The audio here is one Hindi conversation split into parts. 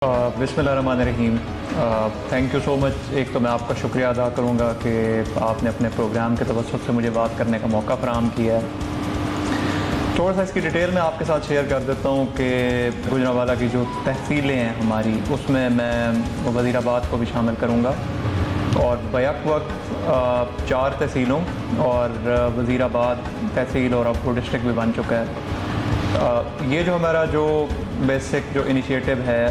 बिस्मिल्लाहिर्रहमानिर्रहीम। Thank you so much. एक तो मैं आपका शुक्रिया अदा करूँगा कि आपने अपने प्रोग्राम के तवज्जुह से मुझे बात करने का मौका फ़राहम किया है। थोड़ा सा इसकी डिटेल में आपके साथ शेयर कर देता हूँ कि गुजरांवाला की जो तहसीलें हैं हमारी, उसमें मैं वज़ीराबाद को भी शामिल करूँगा और बैक वक्त 4 तहसीलों और वज़ीराबाद तहसील और अब वो डिस्ट्रिक्ट भी बन चुका है। ये जो हमारा जो बेसिक जो इनिशिएटिव है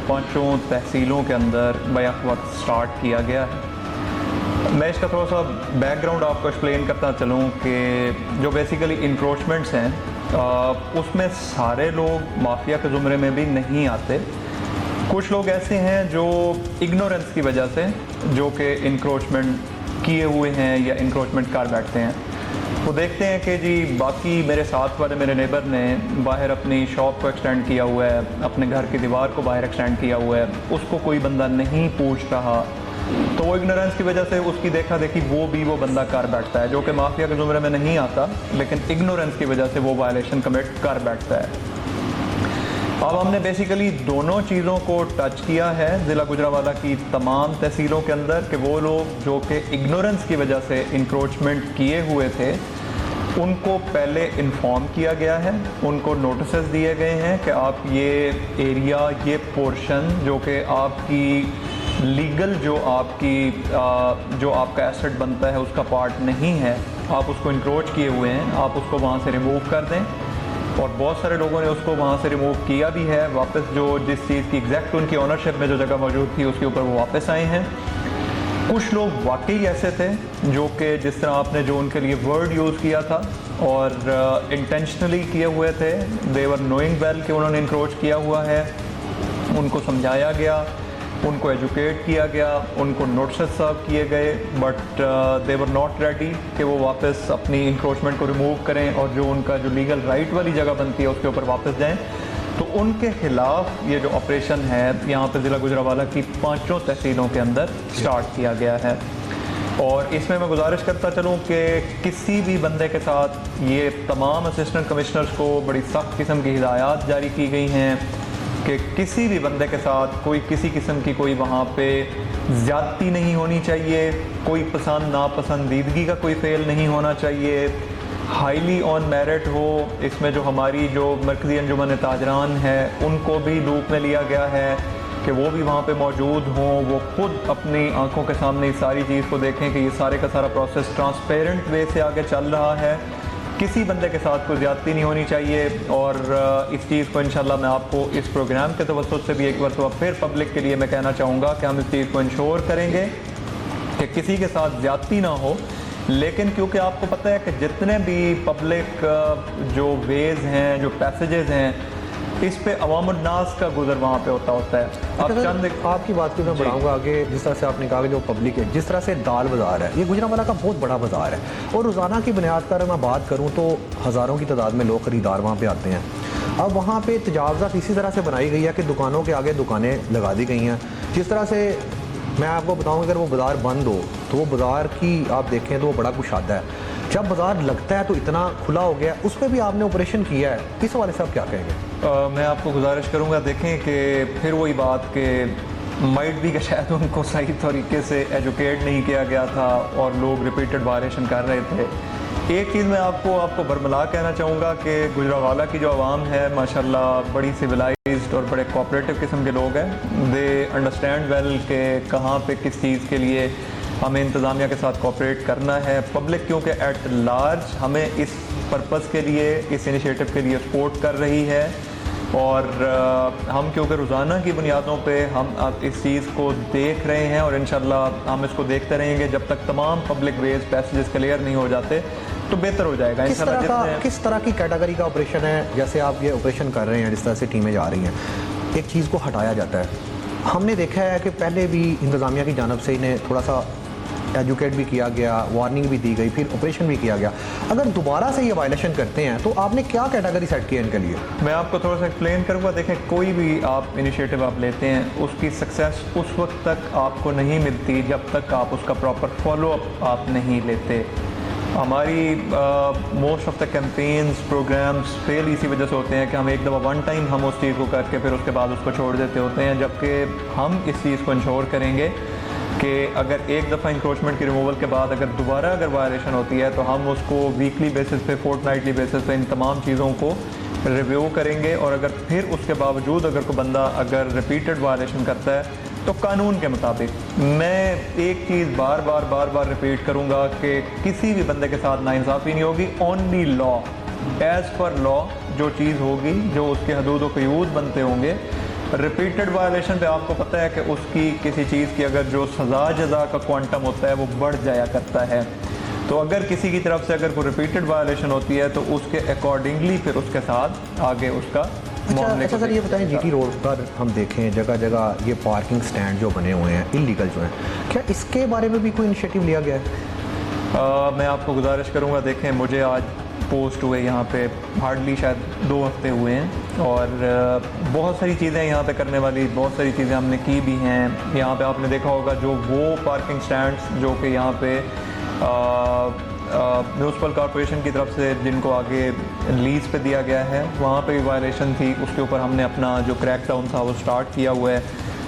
5 तहसीलों के अंदर बैक वक्त स्टार्ट किया गया है। मैं इसका थोड़ा सा बैकग्राउंड आपको एक्सप्लेन करता चलूँ कि जो बेसिकली इंक्रोचमेंट्स हैं उसमें सारे लोग माफिया के ज़ुमरे में भी नहीं आते। कुछ लोग ऐसे हैं जो इग्नोरेंस की वजह से जो कि इंक्रोचमेंट किए हुए हैं या इंक्रोचमेंट कर बैठते हैं। वो देखते हैं कि जी बाकी मेरे साथ वाले मेरे नेबर ने बाहर अपनी शॉप को एक्सटेंड किया हुआ है, अपने घर की दीवार को बाहर एक्सटेंड किया हुआ है, उसको कोई बंदा नहीं पूछ रहा, तो वो इग्नोरेंस की वजह से उसकी देखा देखी वो बंदा कर बैठता है जो कि माफिया के ज़ुमरे में नहीं आता, लेकिन इग्नोरेंस की वजह से वो वायलेशन कमिट कर बैठता है। अब हमने बेसिकली दोनों चीज़ों को टच किया है ज़िला गुजरांवाला की तमाम तहसीलों के अंदर कि वो लोग जो कि इग्नोरेंस की वजह से इंक्रोचमेंट किए हुए थे उनको पहले इन्फॉर्म किया गया है, उनको नोटिसेस दिए गए हैं कि आप ये एरिया, ये पोर्शन जो कि आपकी लीगल जो आपका एसेट बनता है उसका पार्ट नहीं है, आप उसको इंक्रोच किए हुए हैं, आप उसको वहाँ से रिमूव कर दें। और बहुत सारे लोगों ने उसको वहाँ से रिमूव किया भी है, वापस जो जिस चीज़ की एग्जैक्ट उनकी ओनरशिप में जो जगह मौजूद थी उसके ऊपर वो वापस आए हैं। कुछ लोग वाकई ऐसे थे जो कि जिस तरह आपने जो उनके लिए वर्ड यूज़ किया था और इंटेंशनली किए हुए थे, दे वर नोइंग वेल कि उन्होंने इंक्रोच किया हुआ है, उनको समझाया गया, उनको एजुकेट किया गया, उनको नोटिस सर्व किए गए, but they were not ready कि वो वापस अपनी इंक्रोचमेंट को रिमूव करें और जो उनका जो लीगल राइट वाली जगह बनती है उसके ऊपर वापस जाएं। तो उनके ख़िलाफ़ ये जो ऑपरेशन है यहाँ पे ज़िला गुजरांवाला की 5 तहसीलों के अंदर स्टार्ट किया गया है। और इसमें मैं गुजारिश करता चलूँ कि किसी भी बंदे के साथ ये तमाम असिस्टेंट कमिश्नर्स को बड़ी सख्त किस्म की हिदायत जारी की गई हैं कि किसी भी बंदे के साथ कोई किसी किस्म की कोई वहाँ पे ज़्यादती नहीं होनी चाहिए, कोई पसंद नापसंदीदगी का कोई फेल नहीं होना चाहिए, हाईली ऑन मेरिट हो। इसमें जो हमारी जो मरकज़ी अंजुमन ताजरान है उनको भी लूप में लिया गया है कि वो भी वहाँ पे मौजूद हों, वो खुद अपनी आंखों के सामने इस सारी चीज़ को देखें कि ये सारे का सारा प्रोसेस ट्रांसपेरेंट वे से आगे चल रहा है। किसी बंदे के साथ कोई ज़्यादती नहीं होनी चाहिए। और इस चीज़ को इंशाल्लाह मैं आपको इस प्रोग्राम के तवज्जुह से भी एक बार फिर पब्लिक के लिए मैं कहना चाहूँगा कि हम इस चीज़ को इंश्योर करेंगे कि किसी के साथ ज़्यादती ना हो। लेकिन क्योंकि आपको पता है कि जितने भी पब्लिक जो वेज़ हैं, जो पैसेजेस हैं, इस पे अवामुन्नास का गुजर वहाँ पे होता है। अब चंद आपकी बात को मैं बढ़ाऊंगा आगे। जिस तरह से आपने कहा कि जो पब्लिक है, जिस तरह से दाल बाज़ार है, ये गुजरांवाला का बहुत बड़ा बाज़ार है और रोज़ाना की बुनियाद पर मैं बात करूँ तो हज़ारों की तादाद में लोग ख़रीदार वहाँ पे आते हैं। अब वहाँ पे तजावज़ात इसी तरह से बनाई गई है कि दुकानों के आगे दुकानें लगा दी गई हैं। जिस तरह से मैं आपको बताऊँ, अगर वो बाज़ार बंद हो तो वो बाज़ार की आप देखें तो वो बड़ा कुशादा है। जब बाज़ार लगता है तो इतना खुला हो गया, उस पर भी आपने ऑपरेशन किया है, इस हवाले से आप क्या कहेंगे? मैं आपको गुजारिश करूँगा, देखें कि फिर वही बात कि माइट भी कि शायद उनको सही तरीके से एजुकेट नहीं किया गया था और लोग रिपीटेड वायलेशन कर रहे थे। एक चीज़ मैं आपको बरमला कहना चाहूँगा कि गुजरांवाला की जो आवाम है माशाल्लाह बड़ी सिविलाइज्ड और बड़े कोऑपरेटिव किस्म के लोग हैं। दे अंडरस्टैंड वेल कि कहाँ पे किस चीज़ के लिए हमें इंतज़ामिया के साथ कोऑपरेट करना है। पब्लिक क्योंकि एट लार्ज हमें इस पर्पज़ के लिए, इस इनिशिएटिव के लिए सपोर्ट कर रही है और हम क्योंकि रोज़ाना की बुनियादों पे हम इस चीज़ को देख रहे हैं और इंशाल्लाह हम इसको देखते रहेंगे जब तक तमाम पब्लिक वेज पैसेजेस क्लियर नहीं हो जाते तो बेहतर हो जाएगा। किस तरह की कैटेगरी का ऑपरेशन है? जैसे आप ये ऑपरेशन कर रहे हैं, जिस तरह से टीमें जा रही हैं, एक चीज़ को हटाया जाता है। हमने देखा है कि पहले भी इंतज़ामिया की जानब से इन्हें थोड़ा सा एजुकेट भी किया गया, वार्निंग भी दी गई, फिर ऑपरेशन भी किया गया। अगर दोबारा से ये वायलेशन करते हैं तो आपने क्या कैटेगरी सेट की है इनके लिए? मैं आपको थोड़ा सा एक्सप्लेन करूँगा। देखें, कोई भी आप इनिशिएटिव आप लेते हैं उसकी सक्सेस उस वक्त तक आपको नहीं मिलती जब तक आप उसका प्रॉपर फॉलो अप आप नहीं लेते। हमारी most of the campaigns programmes fail इसी वजह से होते हैं कि हम एक दफ़ा वन टाइम हम उस चीज़ को करके फिर उसके बाद उसको छोड़ देते होते हैं, जबकि हम इस चीज़ को इंश्योर करेंगे कि अगर एक दफ़ा इंक्रोचमेंट की रिमूवल के बाद अगर दोबारा अगर वायलेशन होती है तो हम उसको वीकली बेसिस पे, फोर्टनाइटली बेसिस पे इन तमाम चीज़ों को रिव्यू करेंगे। और अगर फिर उसके बावजूद अगर कोई बंदा अगर रिपीटेड वायलेशन करता है तो कानून के मुताबिक, मैं एक चीज़ बार बार रिपीट करूँगा कि किसी भी बंदे के साथ नाइंसाफ़ी नहीं होगी। Only law, as per law जो चीज़ होगी, जो उसके हदूद व क़यूद बनते होंगे। रिपीटेड वायलेशन पे आपको पता है कि उसकी किसी चीज़ की अगर जो सज़ा जज़ा का क्वांटम होता है वो बढ़ जाया करता है। तो अगर किसी की तरफ से अगर कोई रिपीटेड वायलेशन होती है तो उसके अकॉर्डिंगली फिर उसके साथ आगे उसका अच्छा सर, ये बताएं, जीटी रोड पर हम देखें जगह जगह ये पार्किंग स्टैंड जो बने हुए हैं इलीगल जो हैं, क्या इसके बारे में भी कोई इनिशिएटिव लिया गया है? मैं आपको गुजारिश करूँगा, देखें मुझे आज पोस्ट हुए यहाँ पे हार्डली शायद 2 हफ्ते हुए हैं और बहुत सारी चीज़ें यहाँ पे करने वाली, बहुत सारी चीज़ें हमने की भी हैं। यहाँ पे आपने देखा होगा जो वो पार्किंग स्टैंड्स जो कि यहाँ पे म्यूनसिपल कॉरपोरेशन की तरफ से जिनको आगे लीज़ पे दिया गया है, वहाँ पे भी वायलेशन थी, उसके ऊपर हमने अपना जो क्रैक डाउन था वो स्टार्ट किया हुआ है।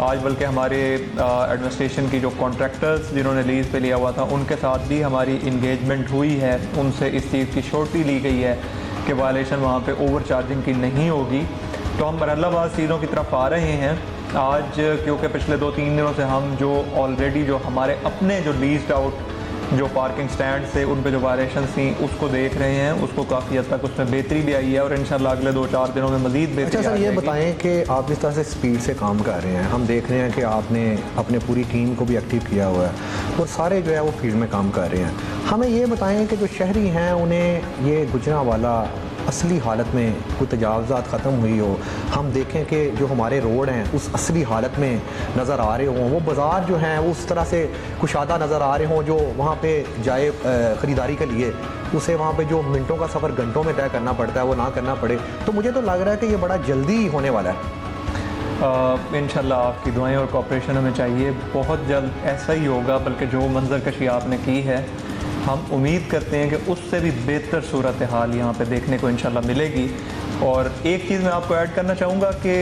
आज बल्कि हमारे एडमिनिस्ट्रेशन की जो कॉन्ट्रैक्टर्स जिन्होंने लीज़ पे लिया हुआ था उनके साथ भी हमारी इंगेजमेंट हुई है, उनसे इस चीज़ की श्योरिटी ली गई है कि वायलेशन वहाँ पे ओवर चार्जिंग की नहीं होगी। तो हम मरहलावार चीज़ों की तरफ आ रहे हैं आज, क्योंकि पिछले 2-3 दिनों से हम जो ऑलरेडी जो हमारे अपने जो लीज्ड आउट जो पार्किंग स्टैंड से उन पे जो वायलेशन थी उसको देख रहे हैं, उसको काफ़ी हद तक उसमें बेहतरी भी आई है और इंशाल्लाह अगले 2-4 दिनों में मज़ीद बेहतरी। अच्छा सर, ये बताएं कि आप जिस तरह से स्पीड से काम कर रहे हैं, हम देख रहे हैं कि आपने अपने पूरी टीम को भी एक्टिव किया हुआ है और सारे जो है वो फील्ड में काम कर रहे हैं। हमें ये बताएं कि जो शहरी हैं उन्हें ये गुजरांवाला असली हालत में कोई तजावज़ात ख़त्म हुई हो, हम देखें कि जो हमारे रोड हैं उस असली हालत में नज़र आ रहे हों, वो बाज़ार जो हैं वो उस तरह से कुशादा नज़र आ रहे हों, जो वहाँ पे जाए ख़रीदारी के लिए उसे वहाँ पे जो मिनटों का सफ़र घंटों में तय करना पड़ता है वो ना करना पड़े। तो मुझे तो लग रहा है कि ये बड़ा जल्दी होने वाला है। इंशाल्लाह आपकी दुआएं और कोऑपरेशन हमें चाहिए, बहुत जल्द ऐसा ही होगा। बल्कि जो मंजरकशी आपने की है हम उम्मीद करते हैं कि उससे भी बेहतर सूरत हाल यहाँ पे देखने को इंशाल्लाह मिलेगी। और एक चीज़ मैं आपको ऐड करना चाहूँगा कि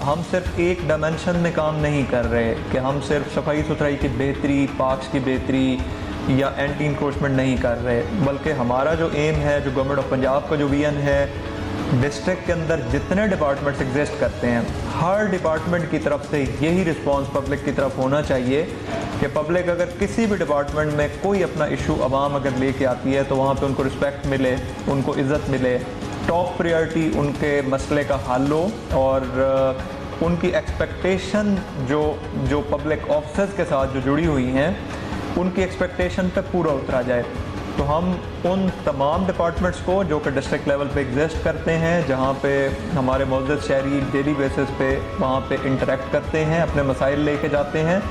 हम सिर्फ एक डायमेंशन में काम नहीं कर रहे कि हम सिर्फ सफाई सुथराई की बेहतरी, पार्क्स की बेहतरी या एंटी इंक्रोचमेंट नहीं कर रहे, बल्कि हमारा जो एम है, जो गवर्नमेंट ऑफ पंजाब का जो विजन है, डिस्ट्रिक्ट के अंदर जितने डिपार्टमेंट्स एग्जिस्ट करते हैं हर डिपार्टमेंट की तरफ से यही रिस्पांस पब्लिक की तरफ होना चाहिए कि पब्लिक अगर किसी भी डिपार्टमेंट में कोई अपना इशू आवाम अगर लेके आती है तो वहाँ पे उनको रिस्पेक्ट मिले, उनको इज़्ज़त मिले, टॉप प्रायोरिटी उनके मसले का हल हो और उनकी एक्सपेक्टेशन जो पब्लिक ऑफिसर्स के साथ जो जुड़ी हुई हैं उनकी एक्सपेक्टेशन पे पूरा उतरा जाए। तो हम उन तमाम डिपार्टमेंट्स को जो कि डिस्ट्रिक्ट लेवल पे एग्जिस्ट करते हैं, जहाँ पे हमारे मौजूद शहरी डेली बेसिस पे वहाँ पे इंटरेक्ट करते हैं, अपने मसाइल लेके जाते हैं,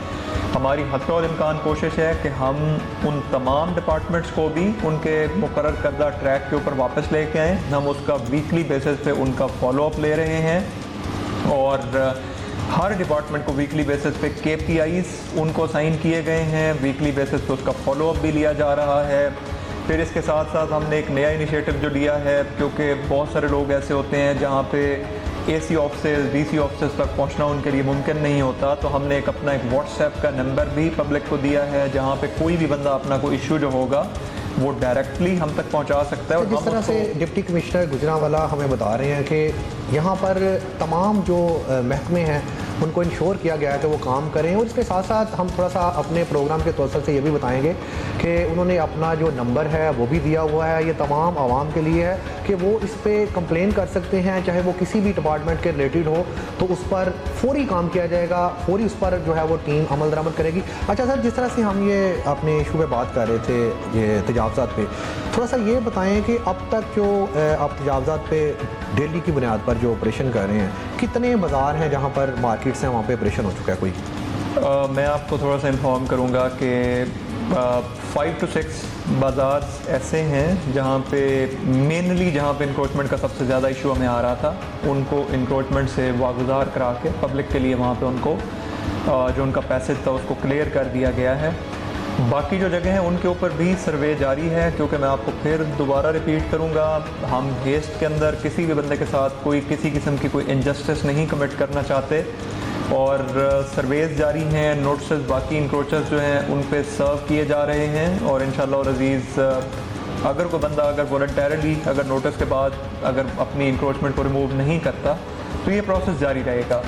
हमारी हत्तौल इम्कान कोशिश है कि हम उन तमाम डिपार्टमेंट्स को भी उनके मुकर्रर करदा ट्रैक के ऊपर वापस लेके आएँ। हम उसका वीकली बेसिस पे उनका फॉलोअप ले रहे हैं और हर डिपार्टमेंट को वीकली बेसिस पे KPIs उनको साइन किए गए हैं, वीकली बेसिस पे उसका फॉलोअप भी लिया जा रहा है। फिर इसके साथ साथ हमने एक नया इनिशिएटिव जो लिया है, क्योंकि बहुत सारे लोग ऐसे होते हैं जहाँ पे AC ऑफिस, DC ऑफिस तक पहुँचना उनके लिए मुमकिन नहीं होता, तो हमने अपना एक व्हाट्सएप का नंबर भी पब्लिक को दिया है जहाँ पे कोई भी बंदा अपना कोई इशू जो होगा वो डायरेक्टली हम तक पहुंचा सकता है। और जिस तरह से डिप्टी कमिश्नर गुजरांवाला हमें बता रहे हैं कि यहाँ पर तमाम जो महकमे हैं उनको इंश्योर किया गया है कि वो काम करें, और इसके साथ साथ हम थोड़ा सा अपने प्रोग्राम के तौर से ये भी बताएंगे कि उन्होंने अपना जो नंबर है वो भी दिया हुआ है, ये तमाम आवाम के लिए है कि वो इस पर कंप्लेन कर सकते हैं, चाहे वो किसी भी डिपार्टमेंट के रिलेटेड हो, तो उस पर फौरी काम किया जाएगा, फौरी उस पर जो है वो टीम अमल दरामद करेगी। अच्छा सर, जिस तरह से हम ये अपने इशू पे बात कर रहे थे, ये तजावज़ात पे, थोड़ा सा ये बताएं कि अब तक जो आप तजावज़ात पे डेली की बुनियाद पर जो ऑपरेशन कर रहे हैं, कितने बाज़ार हैं जहाँ पर मार्केट्स हैं वहाँ पे ऑपरेशन हो चुका है कोई? मैं आपको थोड़ा सा इन्फॉर्म करूँगा कि 5 to 6 बाज़ार ऐसे हैं जहाँ पे मेनली जहाँ पे इंक्रोचमेंट का सबसे ज़्यादा इशू हमें आ रहा था, उनको इंक्रोचमेंट से वागुजार करा के पब्लिक के लिए वहाँ पे उनको जो उनका पैसेज था उसको क्लियर कर दिया गया है। बाकी जो जगह हैं उनके ऊपर भी सर्वे जारी है, क्योंकि मैं आपको फिर दोबारा रिपीट करूंगा, हम हेस्ट के अंदर किसी भी बंदे के साथ कोई किसी किस्म की कोई इनजस्टिस नहीं कमिट करना चाहते और सर्वेज जारी हैं, नोटिस बाकी इंक्रोचर्स जो हैं उन पे सर्व किए जा रहे हैं और इंशाल्लाह और अज़ीज़ अगर कोई बंदा अगर वॉलंटरली अगर नोटिस के बाद अगर अपनी इंक्रोचमेंट को रिमूव नहीं करता तो ये प्रोसेस जारी रहेगा।